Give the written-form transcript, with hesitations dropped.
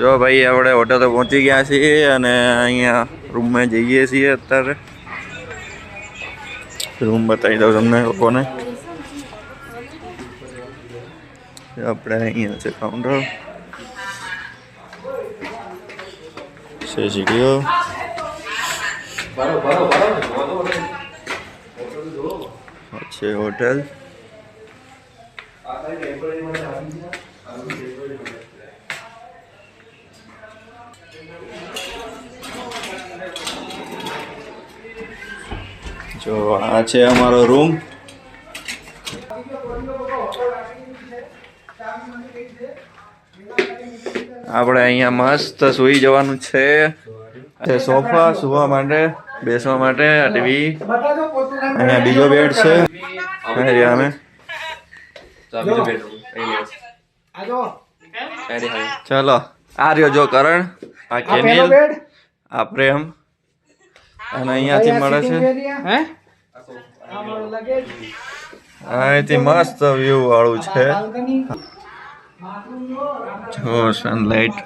જો ભાઈ આપણે હોટલે પહોંચી ગયા છીએ અને અહીંયા રૂમમાં જઈએ છીએ અત્યારે. રૂમ બતાવી દઉં તમને લોકોને. આપણે અહીંયા છે કાઉન્ટર, સીડીઓ, છે હોટેલ. જો આ છે અમારો રૂમ. આપણે અહીંયા મસ્ત સૂઈ જવાનું છે. સોફા સુવા માટે, બેસવા માટે, ટીવી. અહીંયા બીજો બેડ છે. અમે ચલો આ રહ્યો જો કરણ, આ કેનિલ, આ પ્રેમ અને અહીંયાથી મળે છે. અહીંથી મસ્ત વ્યૂ વાળું છે. જો સનલાઇટ.